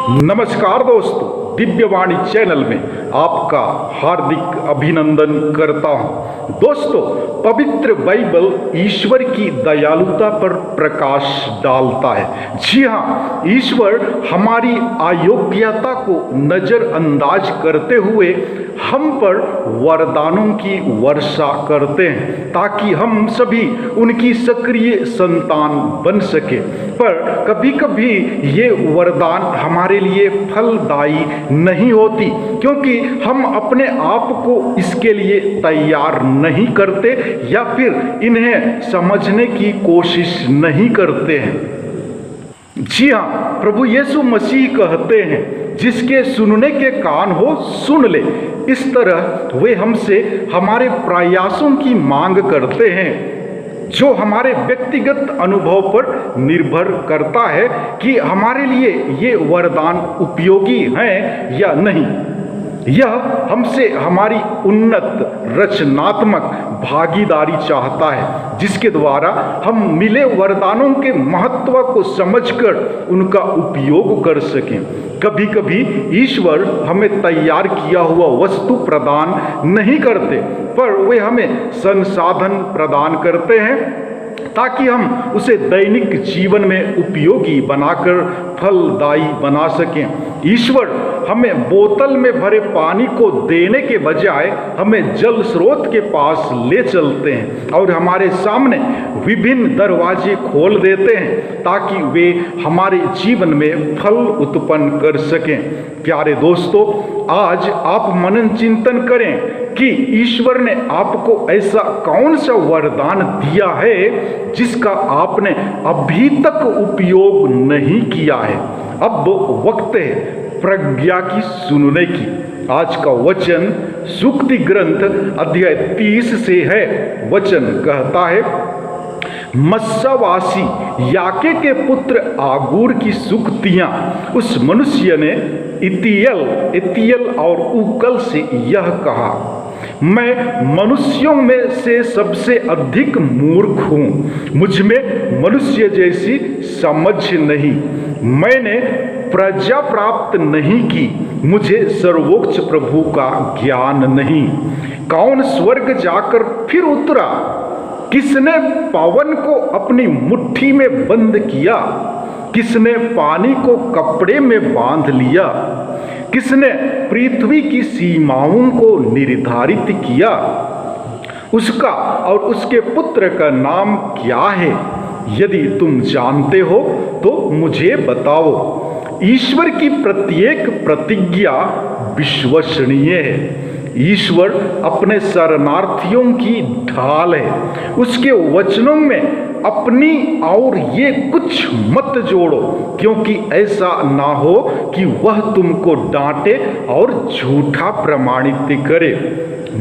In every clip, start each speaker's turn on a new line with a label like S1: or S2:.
S1: नमस्कार दोस्तों, दिव्यवाणी चैनल में आपका हार्दिक अभिनंदन करता हूं। दोस्तों, पवित्र बाइबल ईश्वर की दयालुता पर प्रकाश डालता है। जी हाँ, ईश्वर हमारी अयोग्यता को नज़रअंदाज करते हुए हम पर वरदानों की वर्षा करते हैं ताकि हम सभी उनकी सक्रिय संतान बन सके। पर कभी कभी ये वरदान हमारे लिए फलदायी नहीं होती क्योंकि हम अपने आप को इसके लिए तैयार नहीं करते या फिर इन्हें समझने की कोशिश नहीं करते हैं। जी हाँ, प्रभु यीशु मसीह कहते हैं, जिसके सुनने के कान हो सुन ले। इस तरह वे हमसे हमारे प्रयासों की मांग करते हैं, जो हमारे व्यक्तिगत अनुभव पर निर्भर करता है कि हमारे लिए ये वरदान उपयोगी हैं या नहीं। यह हमसे हमारी उन्नत रचनात्मक भागीदारी चाहता है, जिसके द्वारा हम मिले वरदानों के महत्व को समझकर उनका उपयोग कर सकें। कभी कभी ईश्वर हमें तैयार किया हुआ वस्तु प्रदान नहीं करते, पर वे हमें संसाधन प्रदान करते हैं ताकि हम उसे दैनिक जीवन में उपयोगी बनाकर फलदायी बना सकें। ईश्वर हमें बोतल में भरे पानी को देने के बजाय हमें जल स्रोत के पास ले चलते हैं और हमारे सामने विभिन्न दरवाजे खोल देते हैं ताकि वे हमारे जीवन में फल उत्पन्न कर सकें। प्यारे दोस्तों, आज आप मनन चिंतन करें कि ईश्वर ने आपको ऐसा कौन सा वरदान दिया है जिसका आपने अभी तक उपयोग नहीं किया है। अब वक्त है प्रज्ञा की सुनने की। आज का वचन सूक्ति ग्रंथ अध्याय 30 से है। वचन कहता है, मत्स्यवासी याके के पुत्र आगूर की सूक्तियां उस मनुष्य ने इतियल और उकल से यह कहा, मैं मनुष्यों में से सबसे अधिक मूर्ख हूँ, मुझ में मनुष्य जैसी समझ नहीं, मैंने प्रजा प्राप्त नहीं की, मुझे सर्वोच्च प्रभु का ज्ञान नहीं। कौन स्वर्ग जाकर फिर उतरा, किसने पवन को अपनी मुट्ठी में बंद किया, किसने पानी को कपड़े में बांध लिया, किसने पृथ्वी की सीमाओं को निर्धारित किया, उसका और उसके पुत्र का नाम क्या है? यदि तुम जानते हो तो मुझे बताओ। ईश्वर की प्रत्येक प्रतिज्ञा विश्वसनीय है। ईश्वर अपने शरणार्थियों की ढाल है। उसके वचनों में अपनी और ये कुछ मत जोड़ो, क्योंकि ऐसा ना हो कि वह तुमको डांटे और झूठा प्रमाणित करे।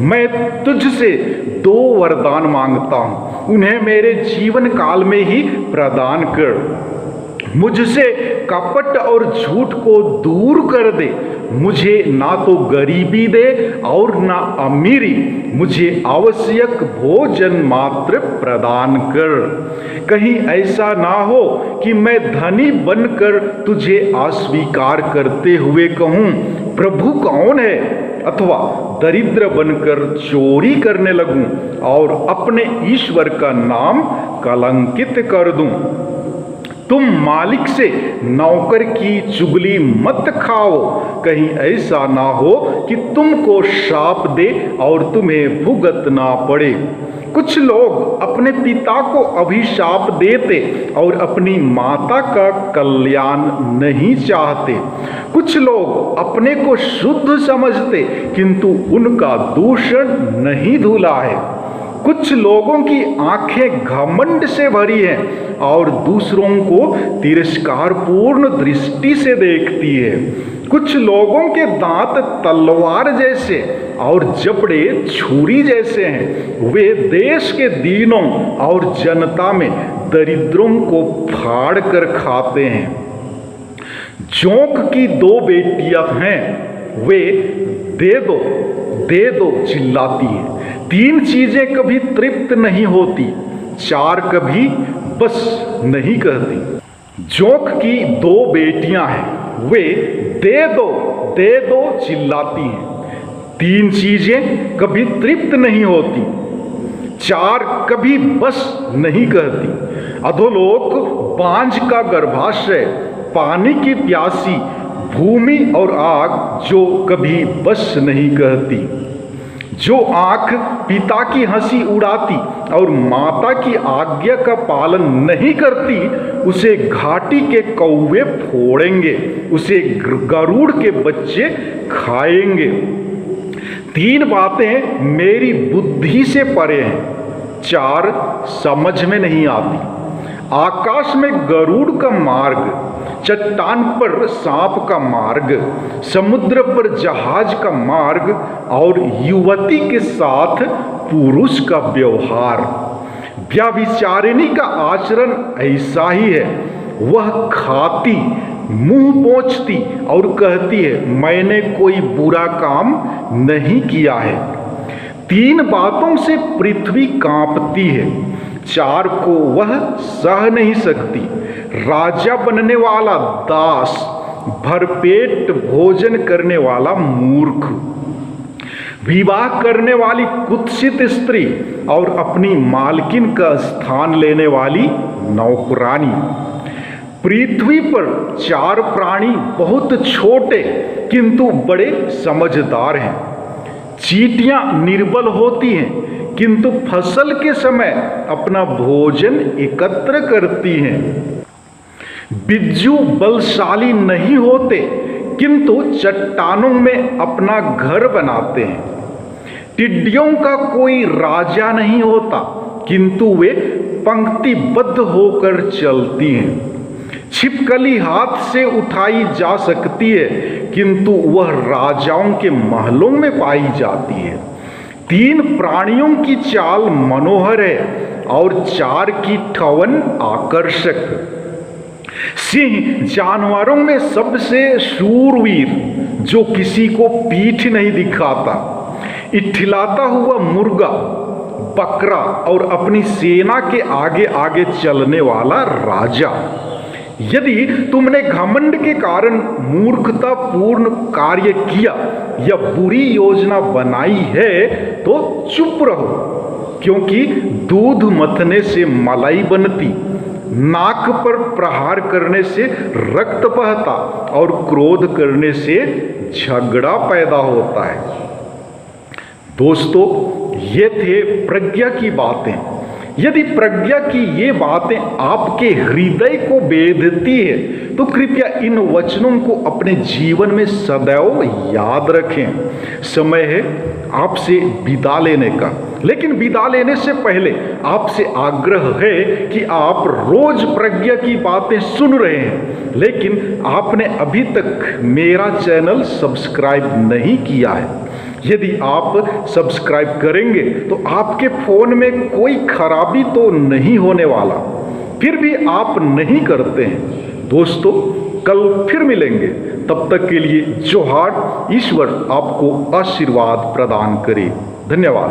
S1: मैं तुझसे 2 वरदान मांगता हूँ, उन्हें मेरे जीवन काल में ही प्रदान कर। मुझसे कपट और झूठ को दूर कर दे। मुझे ना तो गरीबी दे और ना अमीरी, मुझे आवश्यक भोजन मात्र प्रदान कर। कहीं ऐसा ना हो कि मैं धनी बनकर तुझे अस्वीकार करते हुए कहूँ, प्रभु कौन है, अथवा दरिद्र बनकर चोरी करने लगूं और अपने ईश्वर का नाम कलंकित कर दूं। तुम मालिक से नौकर की चुगली मत खाओ, कहीं ऐसा ना हो कि तुमको श्राप दे और तुम्हें भुगतना पड़े। कुछ लोग अपने पिता को अभिशाप देते और अपनी माता का कल्याण नहीं चाहते। कुछ लोग अपने को शुद्ध समझते किंतु उनका दूषण नहीं धुला है। कुछ लोगों की आंखें घमंड से भरी हैं और दूसरों को तिरस्कारपूर्ण दृष्टि से देखती है। कुछ लोगों के दांत तलवार जैसे और जबड़े छुरी जैसे हैं। वे देश के दीनों और जनता में दरिद्रों को फाड़ कर खाते हैं। जोंक की 2 बेटियां हैं, वे दे दो चिल्लाती हैं। 3 चीजें कभी तृप्त नहीं होती, 4 कभी बस नहीं कहती। जोंक की 2 बेटियां हैं, वे दे दो चिल्लाती हैं। 3 चीजें कभी तृप्त नहीं होती, 4 कभी बस नहीं कहती। अधोलोक बांझ का गर्भाशय, पानी की प्यासी भूमि और आग जो कभी बस नहीं कहती। जो आंख पिता की हंसी उड़ाती और माता की आज्ञा का पालन नहीं करती, उसे घाटी के कौवे फोड़ेंगे, उसे गरुड़ के बच्चे खाएंगे। 3 बातें मेरी बुद्धि से परे हैं, 4 समझ में नहीं आती। आकाश में गरुड़ का मार्ग, चट्टान पर सांप का मार्ग, समुद्र पर जहाज का मार्ग और युवती के साथ पुरुष का व्यवहार। व्यभिचारिणी का आचरण ऐसा ही है। वह खाती, मुंह पोंछती और कहती है मैंने कोई बुरा काम नहीं किया है। 3 बातों से पृथ्वी कांपती है, 4 को वह सह नहीं सकती। राजा बनने वाला दास, भरपेट भोजन करने वाला मूर्ख, विवाह करने वाली कुत्सित स्त्री और अपनी मालकिन का स्थान लेने वाली नौकरानी। पृथ्वी पर 4 प्राणी बहुत छोटे किंतु बड़े समझदार हैं। चींटियां निर्बल होती हैं किंतु फसल के समय अपना भोजन एकत्र करती हैं। बिज्जू बलशाली नहीं होते किंतु चट्टानों में अपना घर बनाते हैं। टिड्डियों का कोई राजा नहीं होता किंतु वे पंक्तिबद्ध होकर चलती हैं। छिपकली हाथ से उठाई जा सकती है किंतु वह राजाओं के महलों में पाई जाती है। 3 प्राणियों की चाल मनोहर है और 4 की ठवन आकर्षक। सिंह जानवरों में सबसे शूरवीर, जो किसी को पीठ नहीं दिखाता। इठिलाता हुआ मुर्गा, बकरा और अपनी सेना के आगे आगे चलने वाला राजा। यदि तुमने घमंड के कारण मूर्खतापूर्ण कार्य किया या बुरी योजना बनाई है तो चुप रहो, क्योंकि दूध मथने से मलाई बनती, नाक पर प्रहार करने से रक्त बहता और क्रोध करने से झगड़ा पैदा होता है। दोस्तों, ये थे प्रज्ञा की बातें। यदि प्रज्ञा की ये बातें आपके हृदय को बेधती है तो कृपया इन वचनों को अपने जीवन में सदैव याद रखें। समय है आपसे विदा लेने का, लेकिन विदा लेने से पहले आपसे आग्रह है कि आप रोज प्रज्ञा की बातें सुन रहे हैं लेकिन आपने अभी तक मेरा चैनल सब्सक्राइब नहीं किया है। यदि आप सब्सक्राइब करेंगे तो आपके फोन में कोई खराबी तो नहीं होने वाला, फिर भी आप नहीं करते हैं। दोस्तों, कल फिर मिलेंगे, तब तक के लिए जोहार। ईश्वर आपको आशीर्वाद प्रदान करे। धन्यवाद।